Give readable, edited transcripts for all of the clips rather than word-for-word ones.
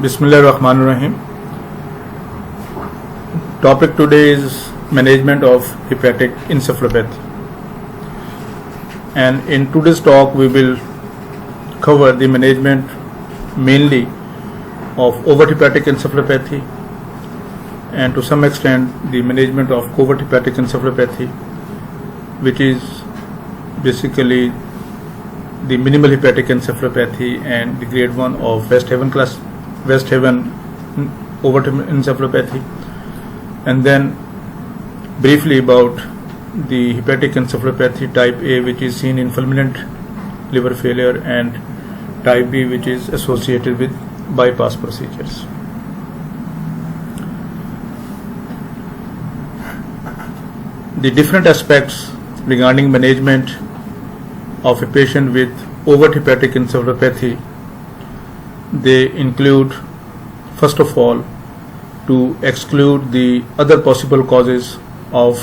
Bismillahirrahmanirrahim. Topic today is management of hepatic encephalopathy. And in today's talk we will cover the management mainly of overt hepatic encephalopathy and to some extent the management of covert hepatic encephalopathy, which is basically the minimal hepatic encephalopathy and the grade 1 of West Haven overt encephalopathy, and then briefly about the hepatic encephalopathy type A, which is seen in fulminant liver failure, and type B, which is associated with bypass procedures. The different aspects regarding management of a patient with overt hepatic encephalopathy, they include, first of all, to exclude the other possible causes of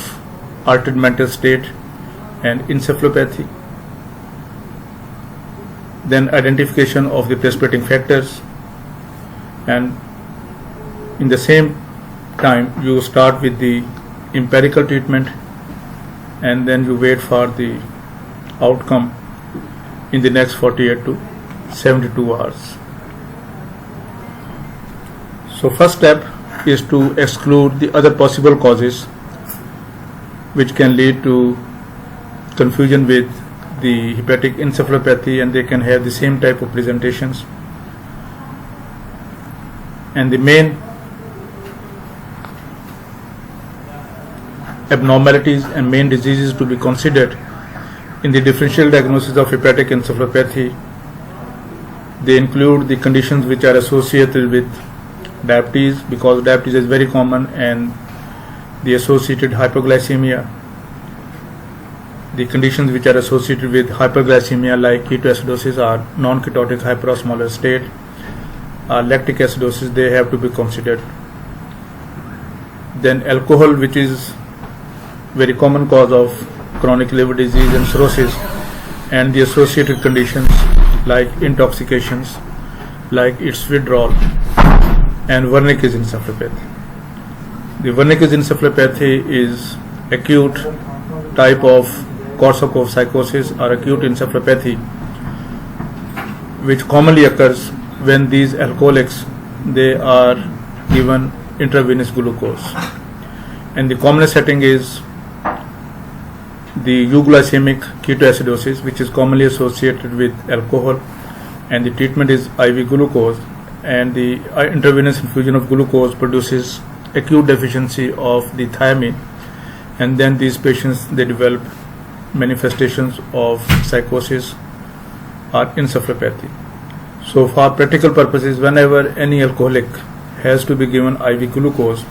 altered mental state and encephalopathy, then identification of the precipitating factors, and in the same time you start with the empirical treatment and then you wait for the outcome in the next 48 to 72 hours. So first step is to exclude the other possible causes which can lead to confusion with the hepatic encephalopathy, and they can have the same type of presentations. And the main abnormalities and main diseases to be considered in the differential diagnosis of hepatic encephalopathy, they include the conditions which are associated with diabetes, because diabetes is very common, and the associated hypoglycemia, the conditions which are associated with hyperglycemia like ketoacidosis or non-ketotic hyperosmolar state, lactic acidosis, they have to be considered. Then alcohol, which is very common cause of chronic liver disease and cirrhosis, and the associated conditions like intoxications, like its withdrawal, and Wernicke's encephalopathy. The Wernicke's encephalopathy is acute type of Korsakoff psychosis or acute encephalopathy, which commonly occurs when these alcoholics, they are given intravenous glucose, and the commonest setting is the euglycemic ketoacidosis, which is commonly associated with alcohol, and the treatment is IV glucose, and the intravenous infusion of glucose produces acute deficiency of the thiamine, and then these patients, they develop manifestations of psychosis or encephalopathy. So for practical purposes, whenever any alcoholic has to be given IV glucose,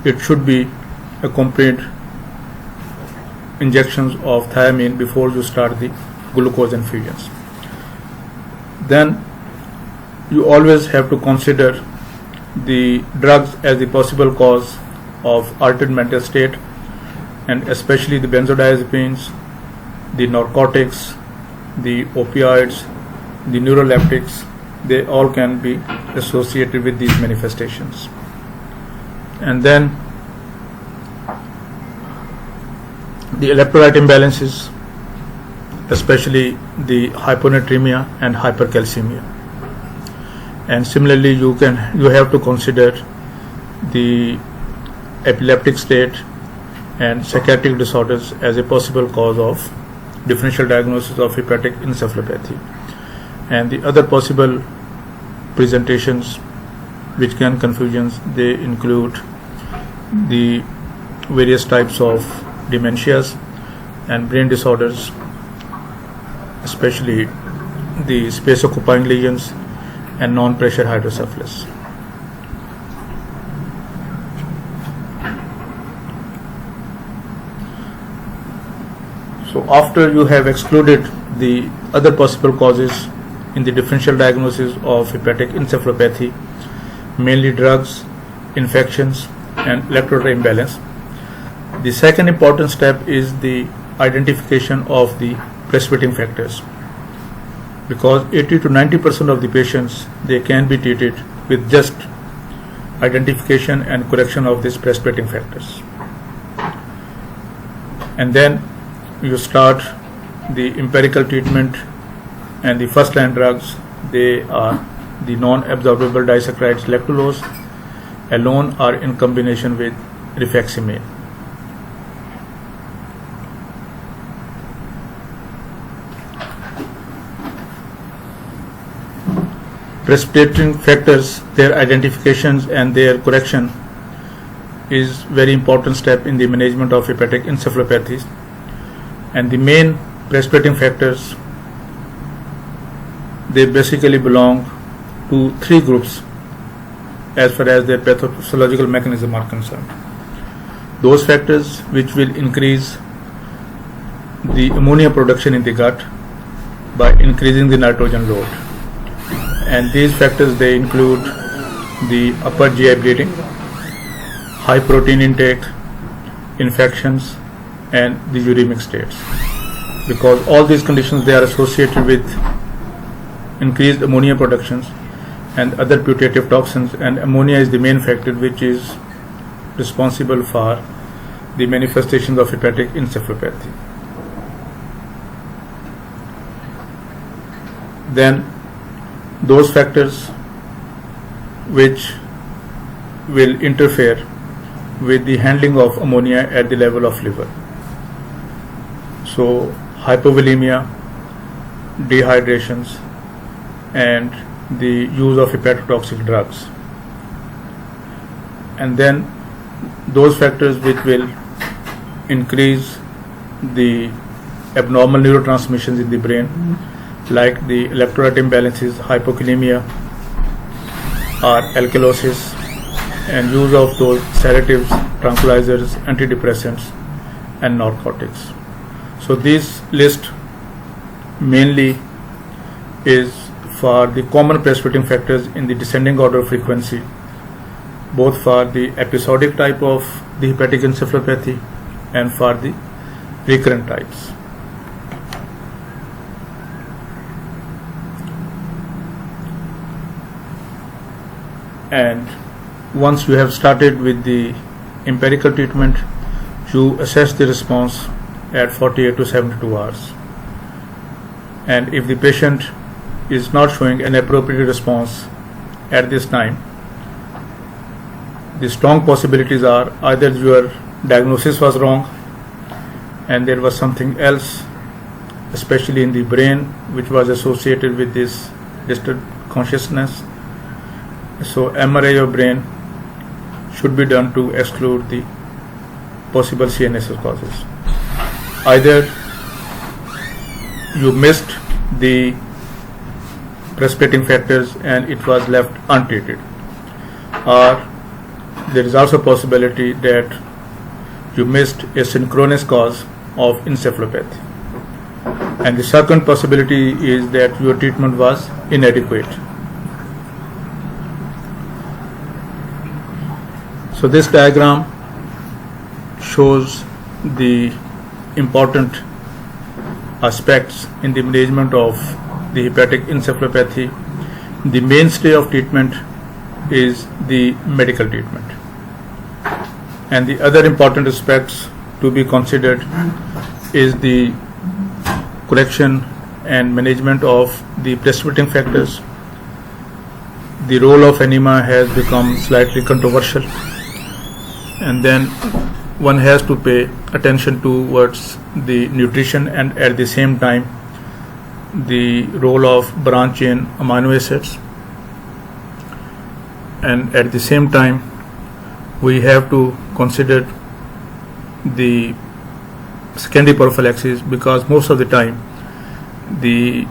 it should be accompanied injections of thiamine before you start the glucose infusions. Then you always have to consider the drugs as the possible cause of altered mental state, and especially the benzodiazepines, the narcotics, the opioids, the neuroleptics, they all can be associated with these manifestations. And then the electrolyte imbalances, especially the hyponatremia and hypercalcemia. And similarly, you have to consider the epileptic state and psychiatric disorders as a possible cause of differential diagnosis of hepatic encephalopathy. And the other possible presentations which can confusions, they include the various types of dementias and brain disorders, especially the space occupying lesions and non-pressure hydrocephalus. So after you have excluded the other possible causes in the differential diagnosis of hepatic encephalopathy, mainly drugs, infections, and electrolyte imbalance, the second important step is the identification of the precipitating factors, because 80 to 90% of the patients, they can be treated with just identification and correction of these precipitating factors. And then you start the empirical treatment, and the first line drugs, they are the non-absorbable disaccharides lactulose alone or in combination with rifaximin. Precipitating factors, their identifications and their correction is very important step in the management of hepatic encephalopathies. And the main precipitating factors, they basically belong to three groups as far as their pathophysiological mechanism are concerned. Those factors which will increase the ammonia production in the gut by increasing the nitrogen load. And these factors, they include the upper GI bleeding, high protein intake, infections, and the uremic states. Because all these conditions, they are associated with increased ammonia productions and other putative toxins, and ammonia is the main factor which is responsible for the manifestations of hepatic encephalopathy. Then those factors which will interfere with the handling of ammonia at the level of liver. So hypovolemia, dehydrations, and the use of hepatotoxic drugs. And then those factors which will increase the abnormal neurotransmissions in the brain, like the electrolyte imbalances, hypokalemia or alkalosis, and use of those sedatives, tranquilizers, antidepressants, and narcotics. So this list mainly is for the common precipitating factors in the descending order of frequency, both for the episodic type of the hepatic encephalopathy and for the recurrent types. And once you have started with the empirical treatment, you assess the response at 48 to 72 hours. And if the patient is not showing an appropriate response at this time, the strong possibilities are either your diagnosis was wrong and there was something else, especially in the brain, which was associated with this disturbed consciousness. So MRI of brain should be done to exclude the possible CNS causes. Either you missed the precipitating factors and it was left untreated, or there is also possibility that you missed a synchronous cause of encephalopathy. And the second possibility is that your treatment was inadequate. So this diagram shows the important aspects in the management of the hepatic encephalopathy. The mainstay of treatment is the medical treatment. And the other important aspects to be considered is the correction and management of the precipitating factors. The role of enema has become slightly controversial, and then one has to pay attention towards the nutrition and at the same time the role of branch chain amino acids, and at the same time we have to consider the secondary prophylaxis, because most of the time the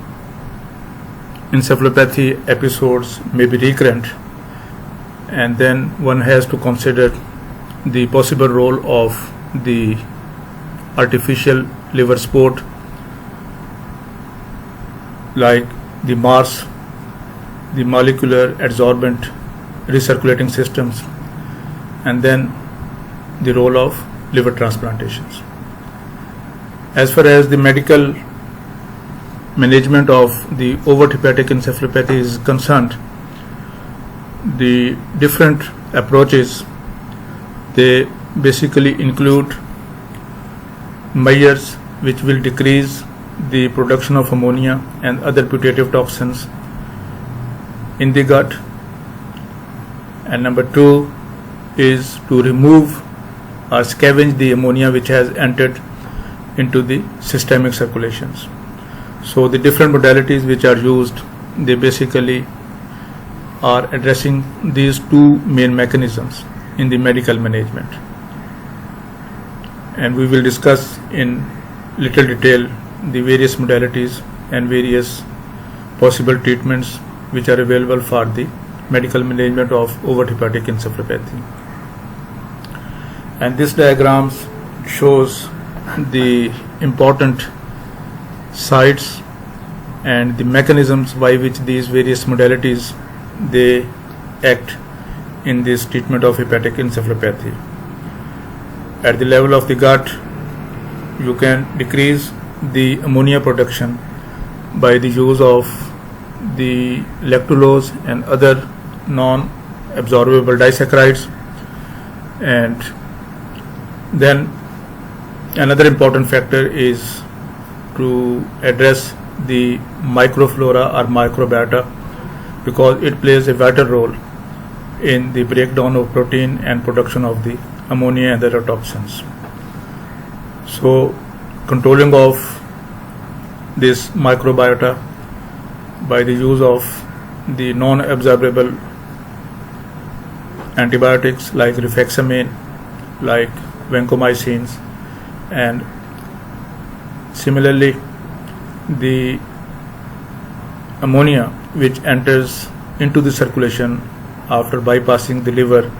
encephalopathy episodes may be recurrent, and then one has to consider the possible role of the artificial liver support like the MARS, the molecular adsorbent recirculating systems, and then the role of liver transplantations. As far as the medical management of the overt hepatic encephalopathy is concerned, the different approaches, they basically include measures which will decrease the production of ammonia and other putative toxins in the gut, and number 2 is to remove or scavenge the ammonia which has entered into the systemic circulations. So the different modalities which are used, they basically are addressing these two main mechanisms in the medical management, and we will discuss in little detail the various modalities and various possible treatments which are available for the medical management of overt hepatic encephalopathy. And this diagram shows the important sites and the mechanisms by which these various modalities they act in this treatment of hepatic encephalopathy. At the level of the gut, you can decrease the ammonia production by the use of the lactulose and other non-absorbable disaccharides. And then another important factor is to address the microflora or microbiota, because it plays a vital role in the breakdown of protein and production of the ammonia and other toxins. So controlling of this microbiota by the use of the non-absorbable antibiotics like rifaximin, like vancomycins, and similarly the ammonia which enters into the circulation after bypassing the liver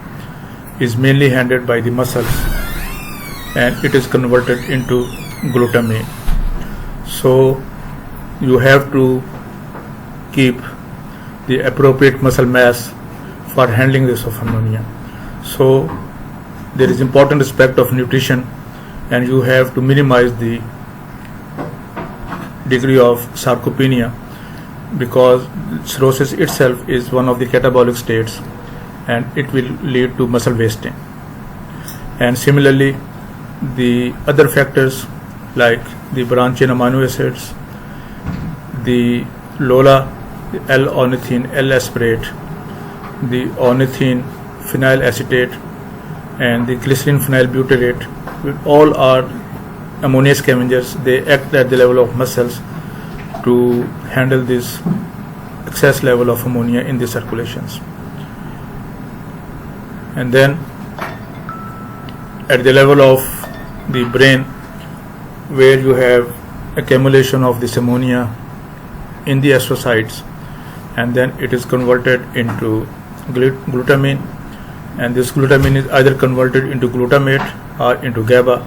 is mainly handled by the muscles, and it is converted into glutamine. So you have to keep the appropriate muscle mass for handling this of ammonia. So there is important aspect of nutrition, and you have to minimize the degree of sarcopenia, because cirrhosis itself is one of the catabolic states and it will lead to muscle wasting. And similarly, the other factors like the branch chain amino acids, the LOLA, the L-ornithine, L-aspartate, the ornithine phenyl acetate, and the glycerin phenyl butyrate, all are ammonia scavengers. They act at the level of muscles to handle this excess level of ammonia in the circulations. And then at the level of the brain, where you have accumulation of this ammonia in the astrocytes, and then it is converted into glutamine, and this glutamine is either converted into glutamate or into GABA,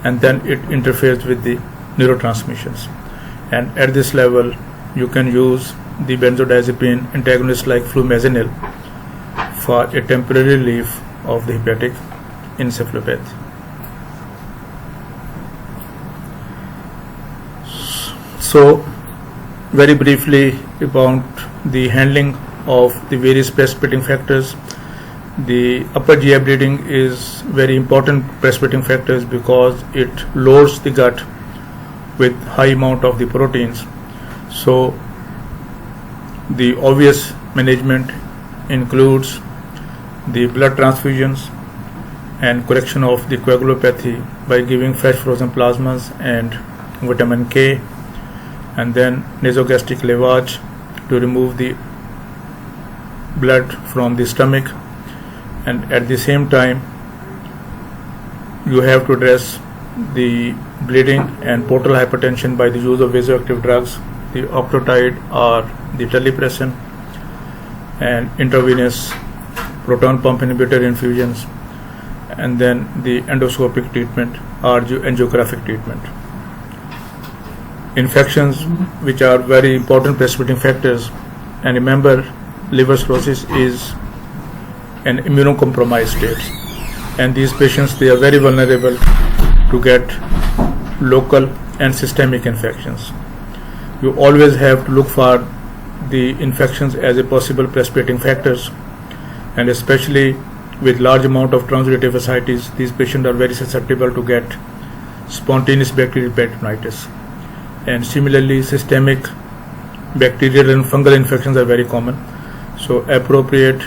and then it interferes with the neurotransmissions. And at this level, you can use the benzodiazepine antagonist like flumazenil for a temporary relief of the hepatic encephalopathy. So, very briefly about the handling of the various precipitating factors. The upper GI bleeding is very important precipitating factors because it loads the gut with high amount of the proteins. So the obvious management includes the blood transfusions and correction of the coagulopathy by giving fresh frozen plasmas and vitamin K, and then nasogastric lavage to remove the blood from the stomach. And at the same time, you have to address the bleeding and portal hypertension by the use of vasoactive drugs, the octreotide or the terlipressin, and intravenous proton pump inhibitor infusions, and then the endoscopic treatment or angiographic treatment. Infections, which are very important precipitating factors, and remember, liver cirrhosis is an immunocompromised state, and these patients, they are very vulnerable to get local and systemic infections. You always have to look for the infections as a possible precipitating factors, and especially with large amount of transudative ascites, these patients are very susceptible to get spontaneous bacterial peritonitis. And similarly, systemic bacterial and fungal infections are very common. So appropriate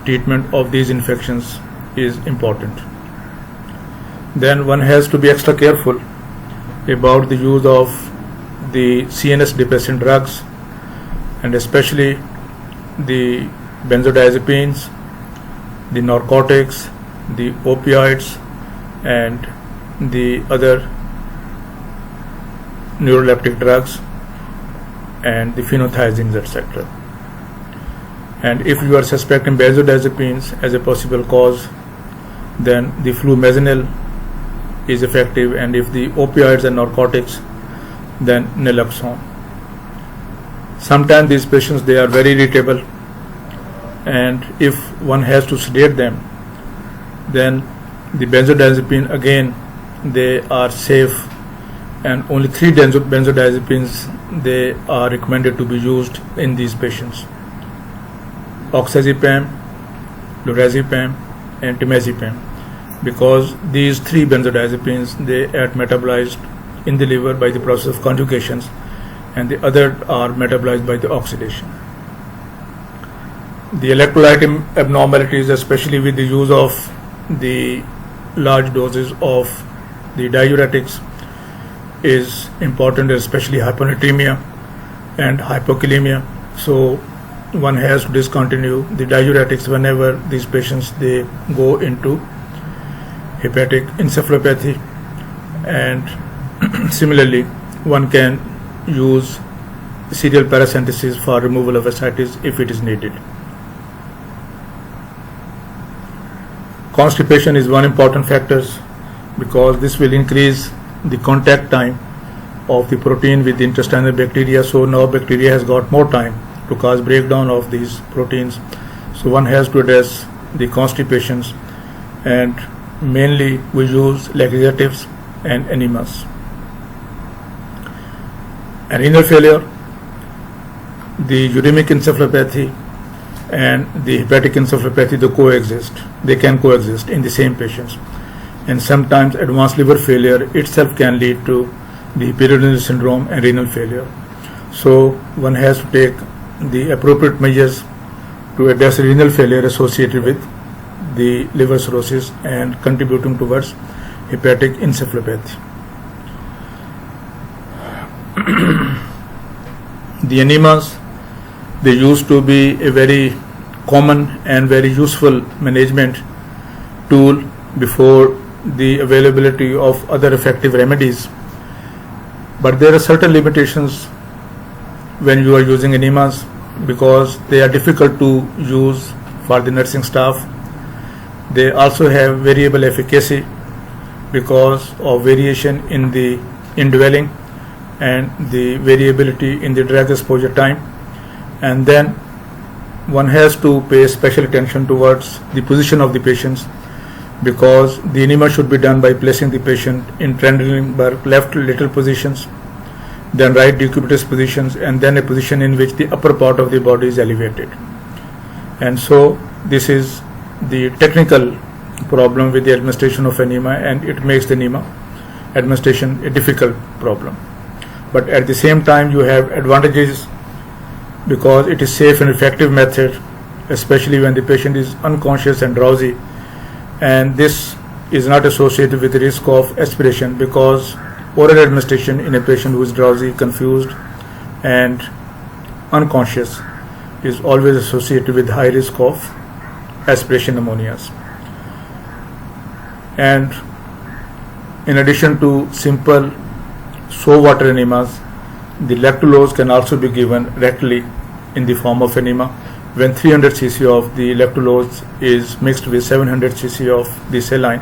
treatment of these infections is important. Then one has to be extra careful about the use of the CNS depressant drugs, and especially the benzodiazepines, the narcotics, the opioids, and the other neuroleptic drugs, and the phenothiazines, etc. And if you are suspecting benzodiazepines as a possible cause, then the flumazenil is effective, and if the opioids and narcotics, then naloxone. Sometimes these patients, they are very irritable, and if one has to sedate them, then the benzodiazepine, again, they are safe, and only 3 benzodiazepines they are recommended to be used in these patients: oxazepam, lorazepam, and temazepam, because these 3 benzodiazepines, they are metabolized in the liver by the process of conjugations, and the other are metabolized by the oxidation. The electrolyte abnormalities, especially with the use of the large doses of the diuretics, is important, especially hyponatremia and hypokalemia. So one has to discontinue the diuretics whenever these patients, they go into hepatic encephalopathy, and similarly one can use serial paracentesis for removal of ascites if it is needed. Constipation is one important factor, because this will increase the contact time of the protein with the intestinal bacteria. So now bacteria has got more time to cause breakdown of these proteins. So one has to address the constipations, and mainly we use laxatives and enemas. And renal failure, the uremic encephalopathy and the hepatic encephalopathy, they can coexist in the same patients. And sometimes advanced liver failure itself can lead to the periodontal syndrome and renal failure. So one has to take the appropriate measures to address renal failure associated with the liver cirrhosis and contributing towards hepatic encephalopathy. The enemas, they used to be a very common and very useful management tool before the availability of other effective remedies, but there are certain limitations when you are using enemas, because they are difficult to use for the nursing staff. They also have variable efficacy because of variation in the indwelling and the variability in the drug exposure time. And then one has to pay special attention towards the position of the patients, because the enema should be done by placing the patient in Trendelenburg left lateral positions, then right decubitus positions, and then a position in which the upper part of the body is elevated. And so this is the technical problem with the administration of enema, and it makes the enema administration a difficult problem. But at the same time you have advantages, because it is safe and effective method, especially when the patient is unconscious and drowsy, and this is not associated with the risk of aspiration, because oral administration in a patient who is drowsy, confused, and unconscious is always associated with high risk of aspiration pneumonias. And in addition to simple sour water enemas, the lactulose can also be given rectally in the form of enema, when 300 cc of the lactulose is mixed with 700 cc of the saline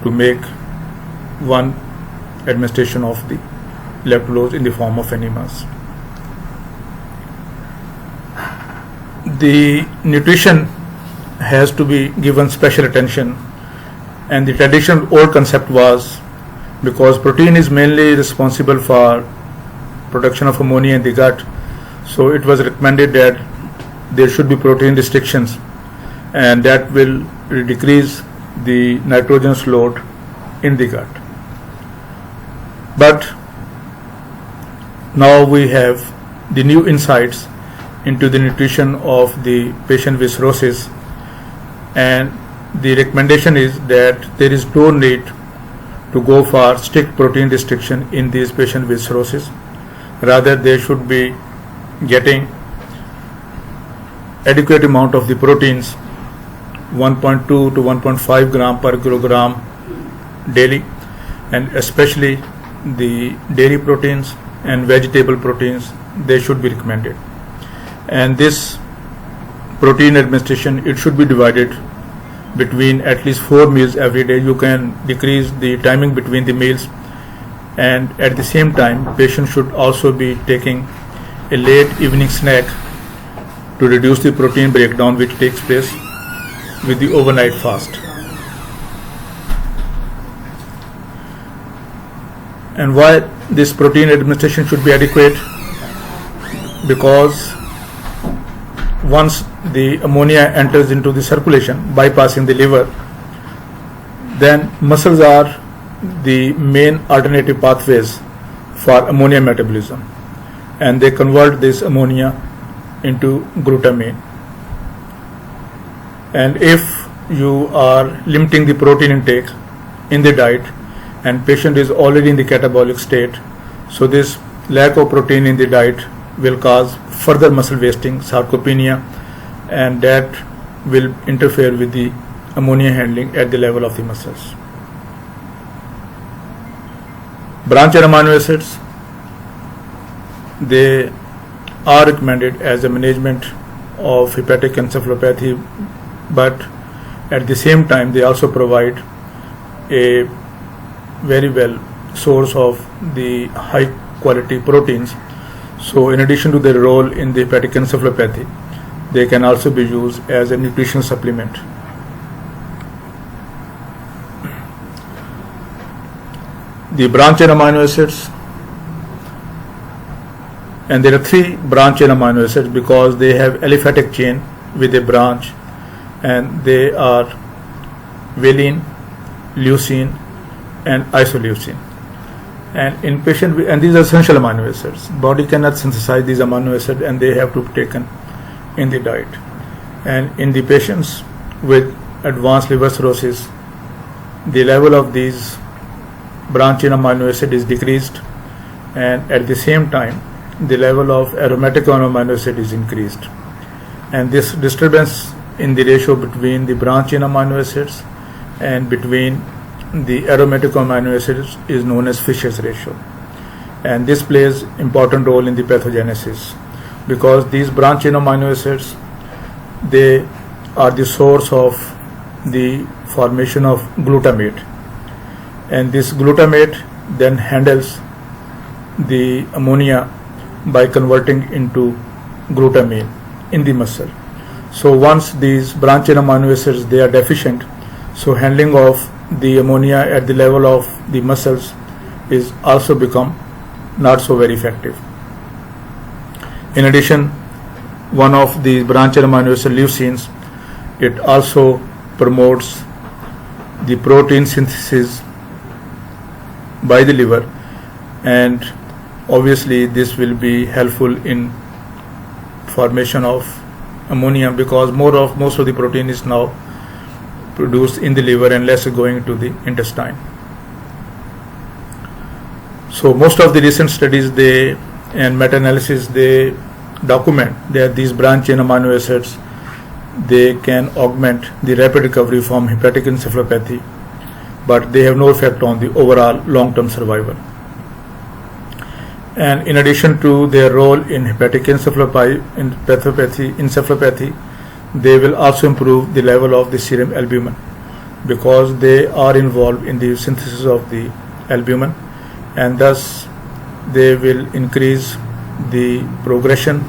to make one administration of the lactulose in the form of enemas. The nutrition has to be given special attention, and the traditional old concept was, because protein is mainly responsible for production of ammonia in the gut, so it was recommended that there should be protein restrictions, and that will decrease the nitrogenous load in the gut. But now we have the new insights into the nutrition of the patient with cirrhosis, and the recommendation is that there is no need to go for strict protein restriction in these patients with cirrhosis. Rather, they should be getting adequate amount of the proteins, 1.2 to 1.5 gram per kilogram daily, and especially the dairy proteins and vegetable proteins, they should be recommended. And this protein administration, it should be divided between at least 4 meals every day. You can decrease the timing between the meals, and at the same time patient should also be taking a late evening snack to reduce the protein breakdown which takes place with the overnight fast. And why this protein administration should be adequate? Because once the ammonia enters into the circulation bypassing the liver, then muscles are the main alternative pathways for ammonia metabolism, and they convert this ammonia into glutamine. And if you are limiting the protein intake in the diet and patient is already in the catabolic state, so this lack of protein in the diet will cause further muscle wasting, sarcopenia, and that will interfere with the ammonia handling at the level of the muscles. Branch chain amino acids, they are recommended as a management of hepatic encephalopathy, but at the same time they also provide a very well source of the high quality proteins. So in addition to their role in the hepatic encephalopathy, they can also be used as a nutrition supplement. The branch chain amino acids, and there are 3 branch chain amino acids because they have aliphatic chain with a branch, and they are valine, leucine, and isoleucine. And in patient, and these are essential amino acids. Body cannot synthesize these amino acids, and they have to be taken in the diet. And in the patients with advanced liver cirrhosis, the level of these branch chain amino acid is decreased, and at the same time the level of aromatic amino acid is increased. And this disturbance in the ratio between the branch chain amino acids and between the aromatic amino acids is known as Fisher's ratio, and this plays important role in the pathogenesis because these branch chain amino acids, they are the source of the formation of glutamate, and this glutamate then handles the ammonia by converting into glutamine in the muscle. So once these branch chain amino acids, they are deficient, so handling of the ammonia at the level of the muscles is also become not so very effective. In addition, one of the branch chain amino acid, leucines, it also promotes the protein synthesis by the liver, and obviously this will be helpful in formation of ammonia because most of the protein is now produced in the liver and less going to the intestine. So most of the recent studies and meta-analysis, they document that these branch chain amino acids, they can augment the rapid recovery from hepatic encephalopathy, but they have no effect on the overall long-term survival. And in addition to their role in hepatic encephalopathy, they will also improve the level of the serum albumin because they are involved in the synthesis of the albumin, and thus they will increase the progression,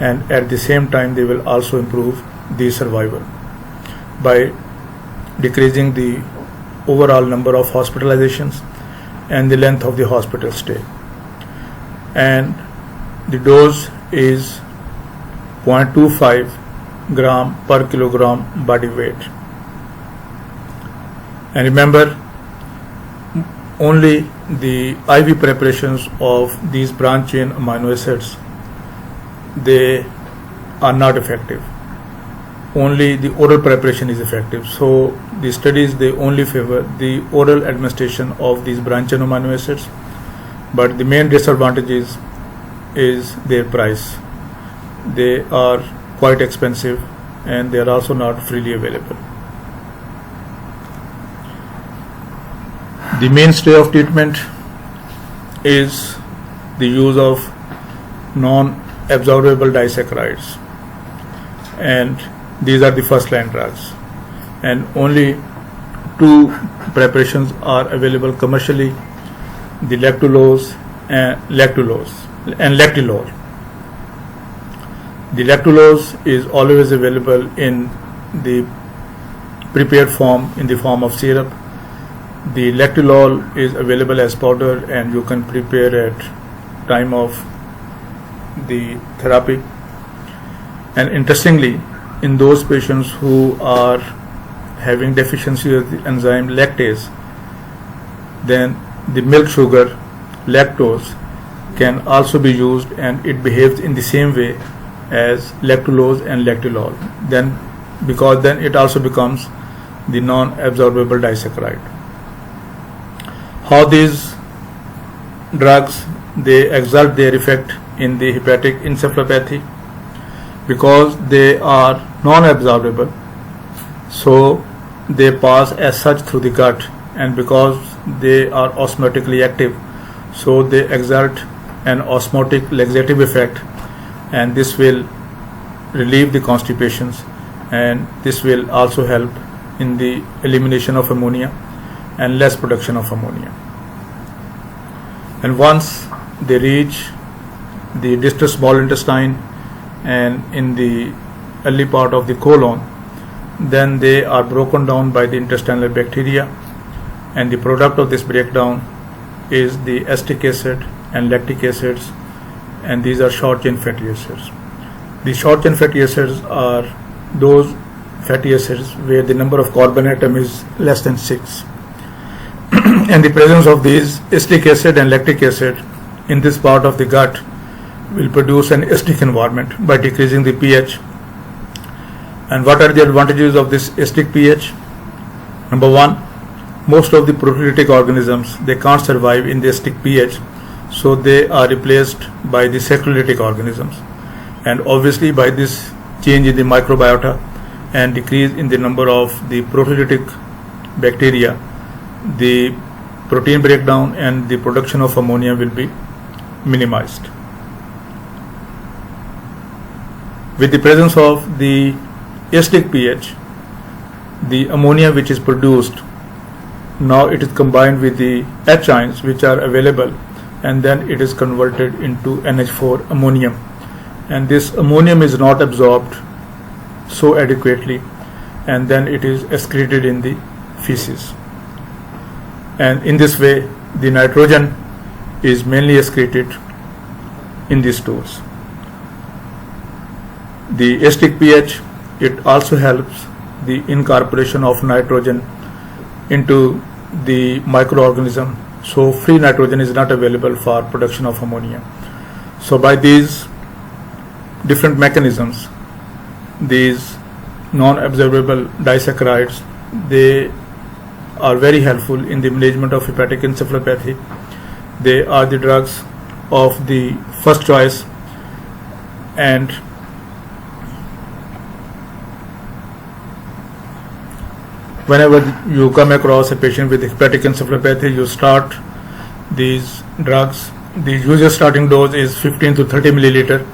and at the same time they will also improve the survival by decreasing the overall number of hospitalizations and the length of the hospital stay. And the dose is 0.25 gram per kilogram body weight. And remember, only the IV preparations of these branch chain amino acids, they are not effective. Only the oral preparation is effective. So the studies, they only favor the oral administration of these branch chain amino acids, but the main disadvantage is their price. They are quite expensive and they are also not freely available. The mainstay of treatment is the use of non-absorbable disaccharides, and these are the first line drugs, and only two preparations are available commercially, the lactulose and lactulol. The lactulose is always available in the prepared form, in the form of syrup. The lactulol is available as powder, and you can prepare at time of the therapy. And interestingly, in those patients who are having deficiency of the enzyme lactase, then the milk sugar lactose can also be used, and it behaves in the same way as lactulose and lactulol, then because then it also becomes the non-absorbable disaccharide. How these drugs, they exert their effect in the hepatic encephalopathy? Because they are non-absorbable, so they pass as such through the gut, and because they are osmotically active, so they exert an osmotic laxative effect, and this will relieve the constipations, and this will also help in the elimination of ammonia and less production of ammonia. And once they reach the distal small intestine and in the early part of the colon, then they are broken down by the intestinal bacteria, and the product of this breakdown is the acetic acid and lactic acids, and these are short chain fatty acids. The short chain fatty acids are those fatty acids where the number of carbon atom is less than 6. And the presence of these acetic acid and lactic acid in this part of the gut will produce an acidic environment by decreasing the pH. And what are the advantages of this acidic pH? Number one, most of the prokaryotic organisms, they can't survive in the acidic pH, so they are replaced by the saccharolytic organisms. And obviously by this change in the microbiota and decrease in the number of the prokaryotic bacteria, the protein breakdown and the production of ammonia will be minimized. With the presence of the acidic pH, the ammonia which is produced, now it is combined with the H ions which are available, and then it is converted into NH4 ammonium, and this ammonium is not absorbed so adequately, and then it is excreted in the feces, and in this way the nitrogen is mainly excreted in the stools. The acidic pH, it also helps the incorporation of nitrogen into the microorganism, so free nitrogen is not available for production of ammonia. So by these different mechanisms, these non-absorbable disaccharides, they are very helpful in the management of hepatic encephalopathy. They are the drugs of the first choice, and whenever you come across a patient with hepatic encephalopathy, you start these drugs. The usual starting dose is 15 to 30 milliliter,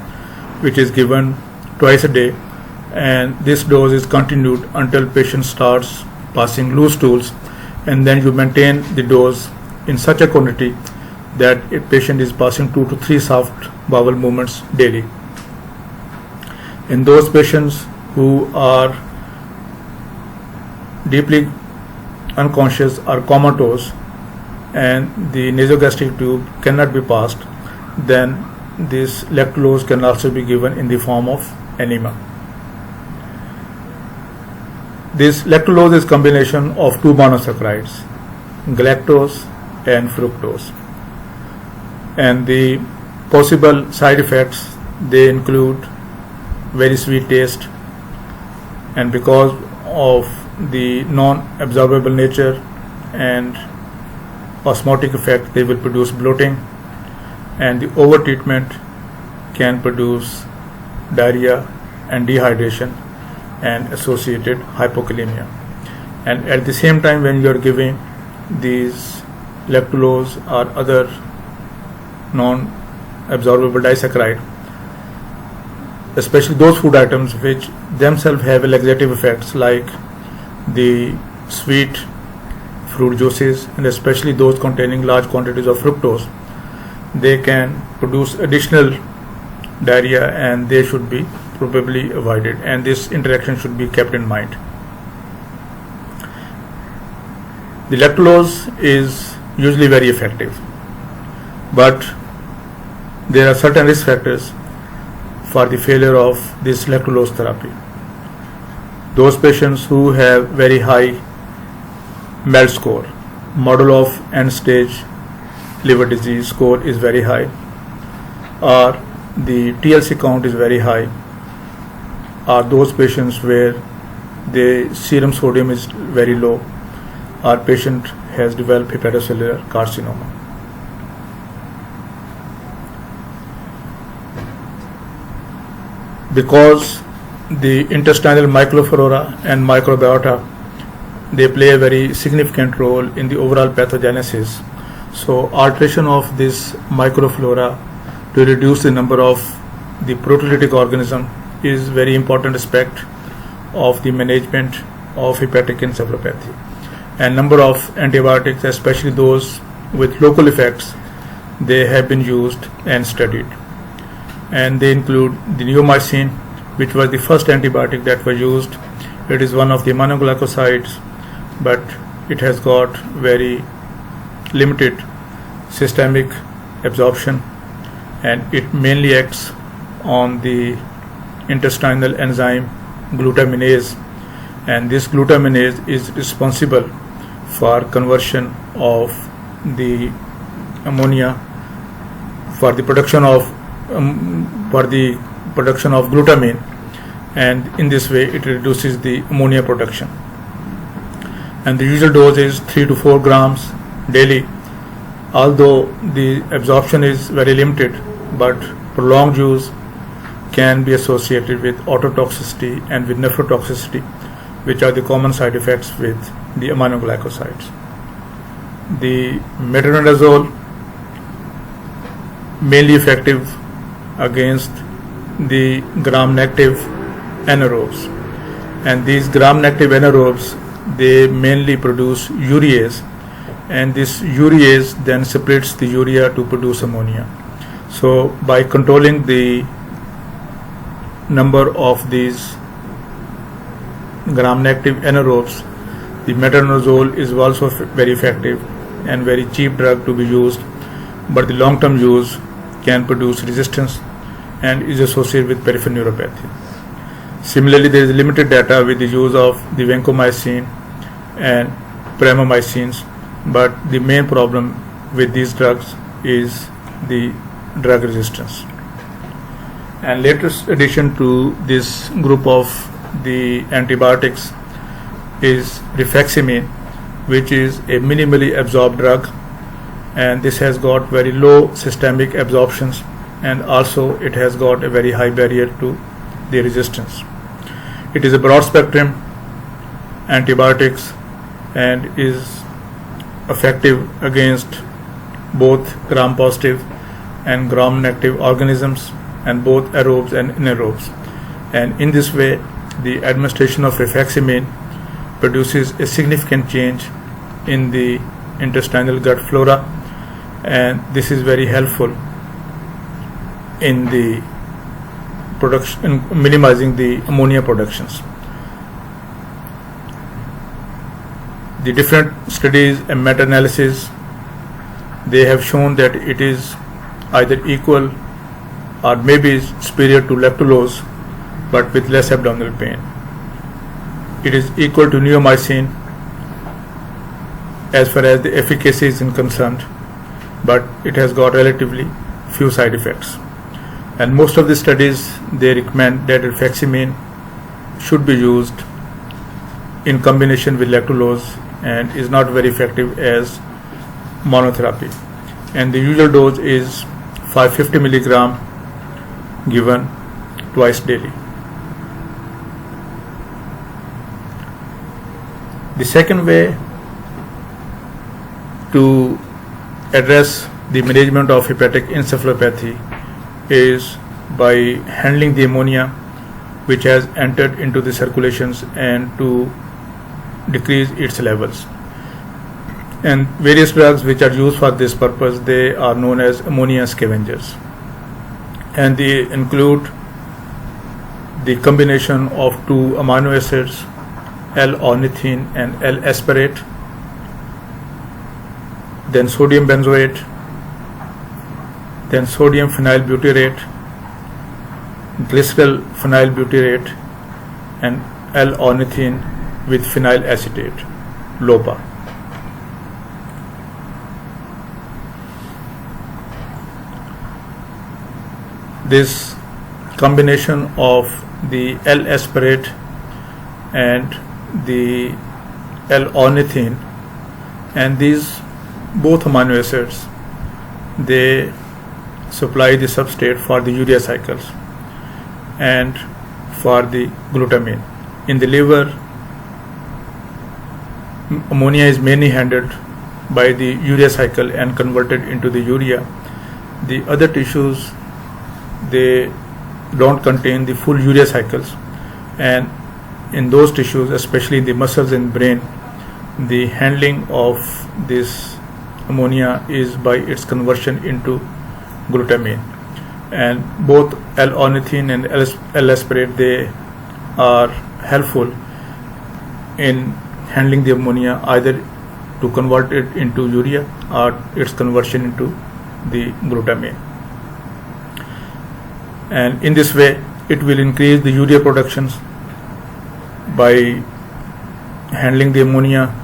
which is given twice a day, and this dose is continued until patient starts passing loose stools, and then you maintain the dose in such a quantity that a patient is passing 2 to 3 soft bowel movements daily. In those patients who are deeply unconscious or comatose and the nasogastric tube cannot be passed, then this lactulose can also be given in the form of enema. This lactulose is combination of two monosaccharides, galactose and fructose. And the possible side effects, they include very sweet taste, and because of the non-absorbable nature and osmotic effect, they will produce bloating, and the over treatment can produce diarrhea and dehydration and associated hypokalemia. And at the same time, when you are giving these lactulose or other non-absorbable disaccharide, especially those food items which themselves have laxative effects, like the sweet fruit juices and especially those containing large quantities of fructose, they can produce additional diarrhea, and they should be probably avoided, and this interaction should be kept in mind. The lactulose is usually very effective, but there are certain risk factors for the failure of this lactulose therapy. Those patients who have very high MELD score, model of end stage liver disease score is very high, or the TLC count is very high, are those patients where the serum sodium is very low, or patient has developed hepatocellular carcinoma. Because the intestinal microflora and microbiota, they play a very significant role in the overall pathogenesis. So alteration of this microflora to reduce the number of the proteolytic organism is very important aspect of the management of hepatic encephalopathy. And number of antibiotics, especially those with local effects, they have been used and studied. And they include the neomycin, which was the first antibiotic that was used. It is one of the aminoglycosides, but it has got very limited systemic absorption, and it mainly acts on the intestinal enzyme glutaminase, and this glutaminase is responsible for conversion of the ammonia for the production of glutamine, and in this way it reduces the ammonia production. And the usual dose is 3 to 4 grams daily, although the absorption is very limited, but prolonged use can be associated with ototoxicity and with nephrotoxicity, which are the common side effects with the aminoglycosides. The metronidazole mainly effective against the gram-negative anaerobes, and these gram-negative anaerobes, they mainly produce urease, and this urease then separates the urea to produce ammonia. So by controlling the number of these gram-negative anaerobes, the metronidazole is also very effective and very cheap drug to be used, but the long-term use can produce resistance and is associated with peripheral neuropathy. Similarly, there is limited data with the use of the vancomycin and pramamycins, but the main problem with these drugs is the drug resistance. And latest addition to this group of the antibiotics is rifaximin, which is a minimally absorbed drug, and this has got very low systemic absorptions, and also it has got a very high barrier to the resistance. It is a broad spectrum antibiotics and is effective against both gram positive and gram negative organisms, and both aerobes and anaerobes. And in this way, the administration of rifaximin produces a significant change in the intestinal gut flora, and this is very helpful in the production, in minimizing the ammonia productions. The different studies and meta-analysis, they have shown that it is either equal or maybe superior to lactulose, but with less abdominal pain. it is equal to neomycin as far as the efficacy is concerned, but it has got relatively few side effects. And most of the studies, they recommend that rifaximin should be used in combination with lactulose and is not very effective as monotherapy. And the usual dose is 550 milligram given twice daily. The second way to address the management of hepatic encephalopathy is by handling the ammonia which has entered into the circulations and to decrease its levels. And various drugs which are used for this purpose, they are known as ammonia scavengers, and they include the combination of two amino acids, L-ornithine and L-aspartate, then sodium benzoate, then sodium phenyl butyrate, glycerol phenyl butyrate, and L-ornithine with phenyl acetate, LOPA. This combination of the L-aspartate and the L-ornithine, and these both amino acids, they supply the substrate for the urea cycles and for the glutamine. In the liver, ammonia is mainly handled by the urea cycle and converted into the urea. The other tissues, they don't contain the full urea cycles, and in those tissues, especially in the muscles and brain, the handling of this ammonia is by its conversion into glutamine. And both L-ornithine and L-aspartate, they are helpful in handling the ammonia, either to convert it into urea or its conversion into the glutamine. And in this way, it will increase the urea productions by handling the ammonia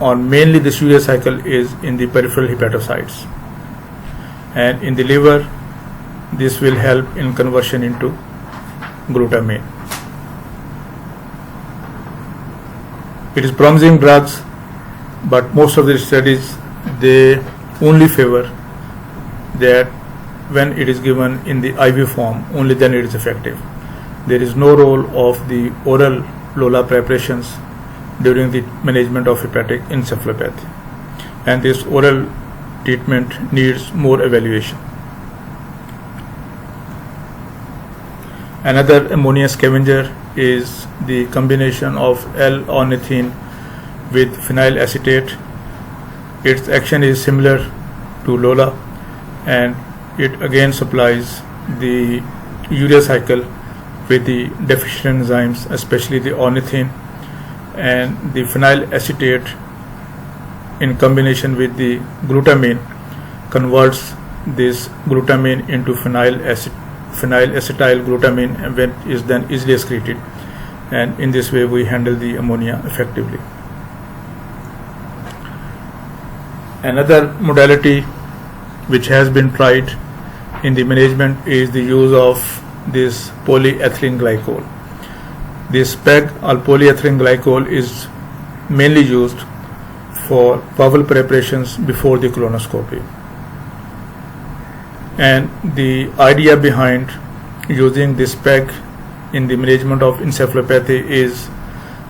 on mainly this urea cycle is in the peripheral hepatocytes, and in the liver this will help in conversion into glutamine. It is promising drugs, but most of the studies, they only favor that when it is given in the IV form, only then it is effective. There is no role of the oral LOLA preparations during the management of hepatic encephalopathy, and this oral treatment needs more evaluation. Another ammonia scavenger is the combination of L-ornithine with phenyl acetate. Its action is similar to LOLA, and it again supplies the urea cycle with the deficient enzymes, especially the ornithine, and the phenyl acetate in combination with the glutamine converts this glutamine into phenyl acetyl glutamine, and when is then easily excreted, and in this way we handle the ammonia effectively. Another modality which has been tried in the management is the use of this polyethylene glycol. This PEG or polyethylene glycol is mainly used for bowel preparations before the colonoscopy. And the idea behind using this PEG in the management of encephalopathy is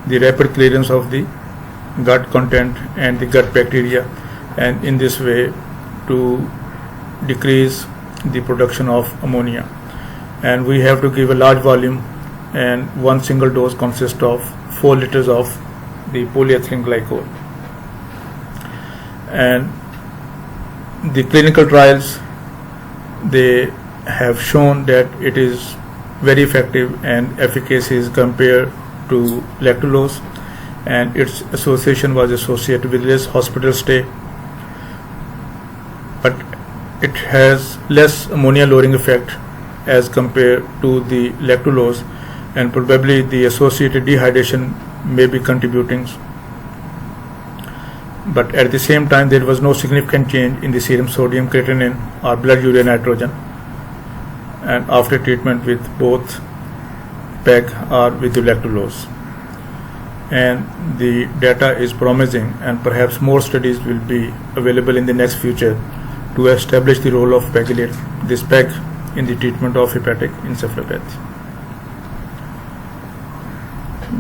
the rapid clearance of the gut content and the gut bacteria, and in this way to decrease the production of ammonia. And we have to give a large volume, and one single dose consists of 4 liters of the polyethylene glycol. And the clinical trials, they have shown that it is very effective and efficacious compared to lactulose, and its association was associated with less hospital stay, but it has less ammonia lowering effect as compared to the lactulose, and probably the associated dehydration may be contributing, but at the same time there was no significant change in the serum sodium, creatinine or blood urea nitrogen, and after treatment with both PEG or with the lactulose. And the data is promising, and perhaps more studies will be available in the next future to establish the role of PEG in the treatment of hepatic encephalopathy.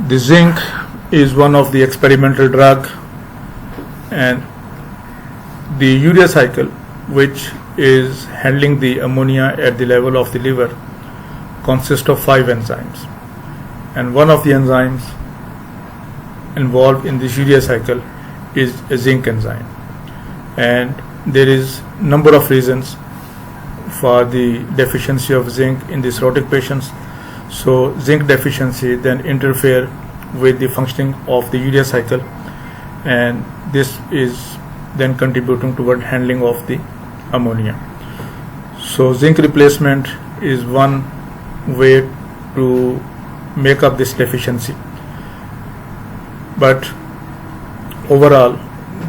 The zinc is one of the experimental drug, and the urea cycle, which is handling the ammonia at the level of the liver, consists of 5 enzymes, and one of the enzymes involved in this urea cycle is a zinc enzyme, and there is number of reasons for the deficiency of zinc in the cirrhotic patients. So zinc deficiency then interfere with the functioning of the urea cycle, and this is then contributing toward handling of the ammonia. So zinc replacement is one way to make up this deficiency, but overall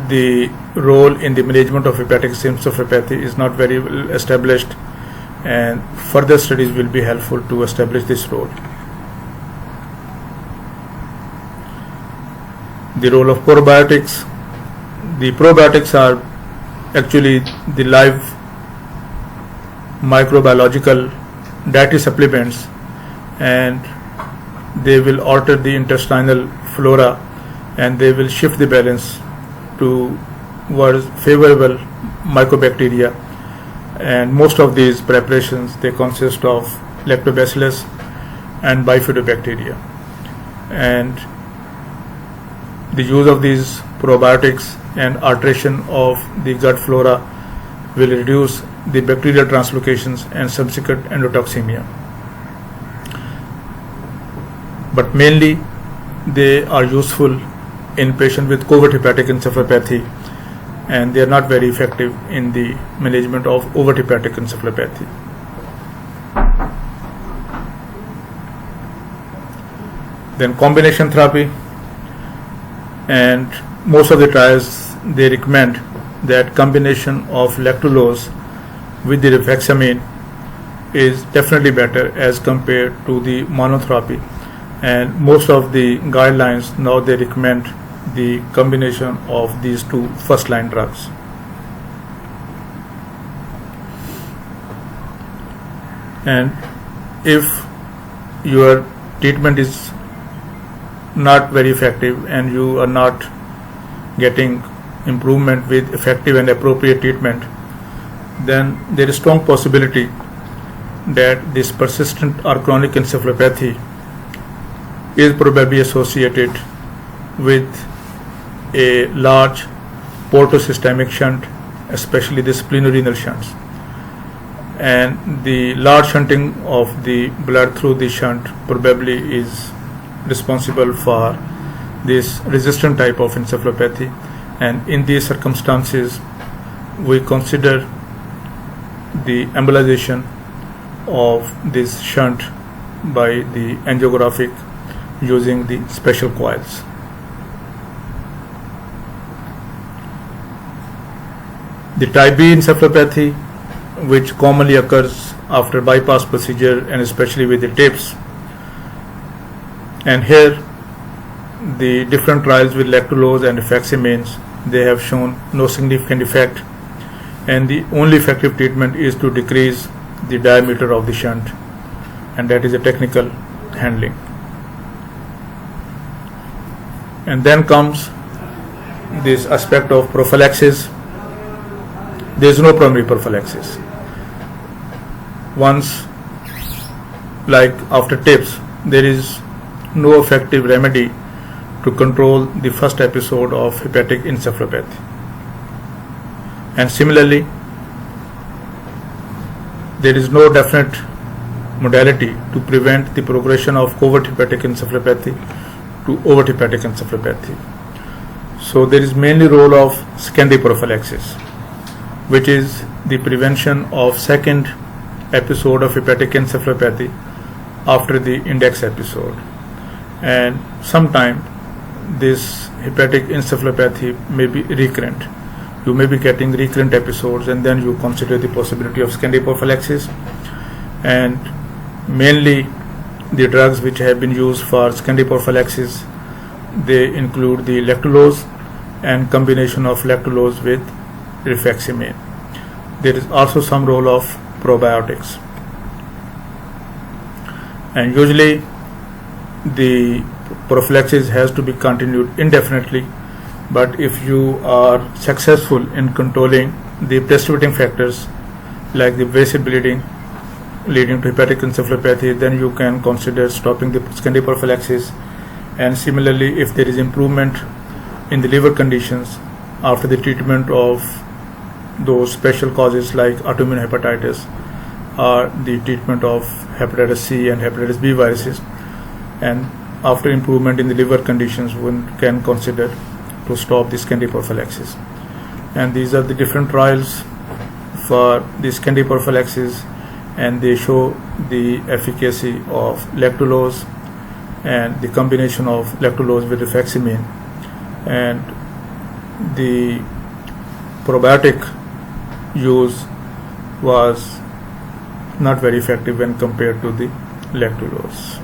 the role in the management of hepatic encephalopathy is not very well established, and further studies will be helpful to establish this role. The role of probiotics. The probiotics are actually the live microbiological dietary supplements, and they will alter the intestinal flora, and they will shift the balance towards favorable mycobacteria. And most of these preparations, they consist of lactobacillus and bifidobacteria, and the use of these probiotics and alteration of the gut flora will reduce the bacterial translocations and subsequent endotoxemia. But mainly they are useful in patients with covert hepatic encephalopathy, and they are not very effective in the management of overt hepatic encephalopathy. Then combination therapy, and most of the trials they recommend that combination of lactulose with the rifaximin is definitely better as compared to the monotherapy, and most of the guidelines now they recommend the combination of these two first line drugs. And if your treatment is not very effective and you are not getting improvement with effective and appropriate treatment, then there is strong possibility that this persistent or chronic encephalopathy is probably associated with a large portosystemic shunt, especially the splenorenal shunts. And the large shunting of the blood through the shunt probably is responsible for this resistant type of encephalopathy, and in these circumstances we consider the embolization of this shunt by the angiographic using the special coils. The type B encephalopathy, which commonly occurs after bypass procedure and especially with the TIPS, and here the different trials with lactulose and rifaximins, they have shown no significant effect, and the only effective treatment is to decrease the diameter of the shunt, and that is a technical handling. And then comes this aspect of prophylaxis. There is no primary prophylaxis. Once, like after TIPS, there is no effective remedy to control the first episode of hepatic encephalopathy. And similarly, there is no definite modality to prevent the progression of covert hepatic encephalopathy to overt hepatic encephalopathy. So there is mainly role of secondary prophylaxis, which is the prevention of second episode of hepatic encephalopathy after the index episode. And sometimes this hepatic encephalopathy may be recurrent. You may be getting recurrent episodes, and then you consider the possibility of secondary prophylaxis. And mainly the drugs which have been used for secondary prophylaxis, they include the lactulose and combination of lactulose with rifaximin. There is also some role of probiotics, and usually the prophylaxis has to be continued indefinitely. But if you are successful in controlling the precipitating factors like the wasted bleeding leading to hepatic encephalopathy, then you can consider stopping the secondary prophylaxis. And similarly, if there is improvement in the liver conditions after the treatment of those special causes like autoimmune hepatitis or the treatment of hepatitis C and hepatitis B viruses, and after improvement in the liver conditions, one can consider to stop the secondary prophylaxis. And these are the different trials for the secondary prophylaxis, and they show the efficacy of lactulose and the combination of lactulose with rifaximin. And the probiotic use was not very effective when compared to the lactulose.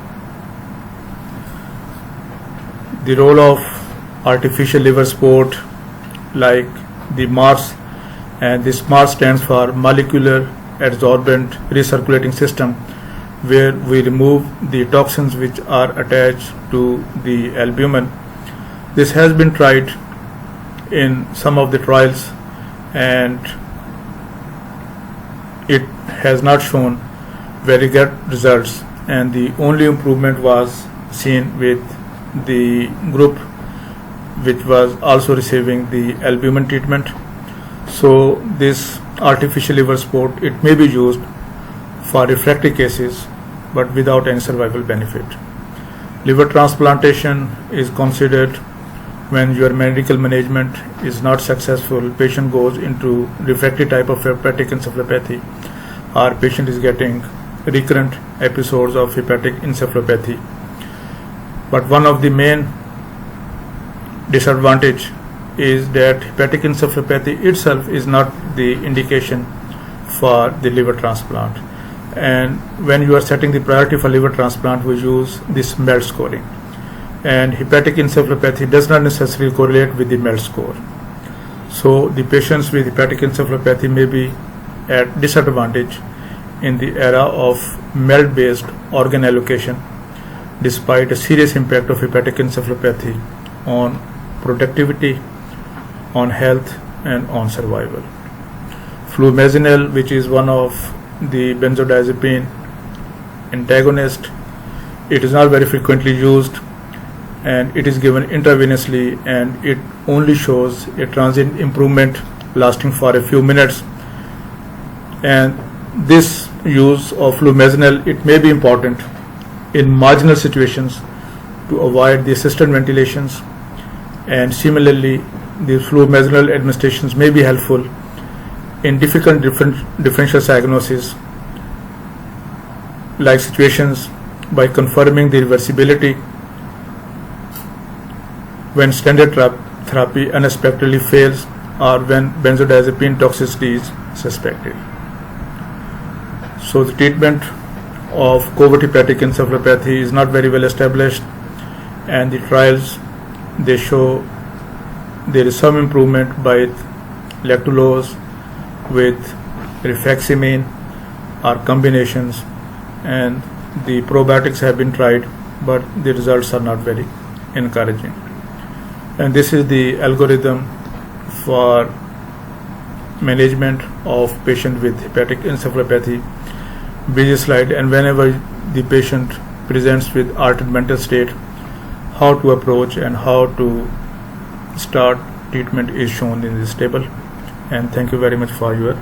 The role of artificial liver support like the MARS, and this MARS stands for molecular adsorbent recirculating system, where we remove the toxins which are attached to the albumin. This has been tried in some of the trials, and it has not shown very good results, and the only improvement was seen with the group which was also receiving the albumin treatment. So this artificial liver support, it may be used for refractory cases but without any survival benefit. Liver transplantation is considered when your medical management is not successful, patient goes into refractory type of hepatic encephalopathy, or patient is getting recurrent episodes of hepatic encephalopathy. But one of the main disadvantage is that hepatic encephalopathy itself is not the indication for the liver transplant. And when you are setting the priority for liver transplant, we use this MELD scoring. And hepatic encephalopathy does not necessarily correlate with the MELD score. So the patients with hepatic encephalopathy may be at disadvantage in the era of MELD-based organ allocation, despite a serious impact of hepatic encephalopathy on productivity, on health, and on survival. Flumazenil, which is one of the benzodiazepine antagonist, it is not very frequently used, and it is given intravenously, and it only shows a transient improvement lasting for a few minutes. And this use of flumazenil, it may be important in marginal situations to avoid the assisted ventilations, and similarly the flumazenil administrations may be helpful in difficult differential diagnosis, like situations by confirming the reversibility when standard therapy unexpectedly fails, or when benzodiazepine toxicity is suspected. So the treatment of covert hepatic encephalopathy is not very well established, and the trials, they show there is some improvement by lactulose with rifaximin or combinations, and the probiotics have been tried, but the results are not very encouraging. And this is the algorithm for management of patient with hepatic encephalopathy. Busy slide, and whenever the patient presents with altered mental state, how to approach and how to start treatment is shown in this table. And thank you very much for your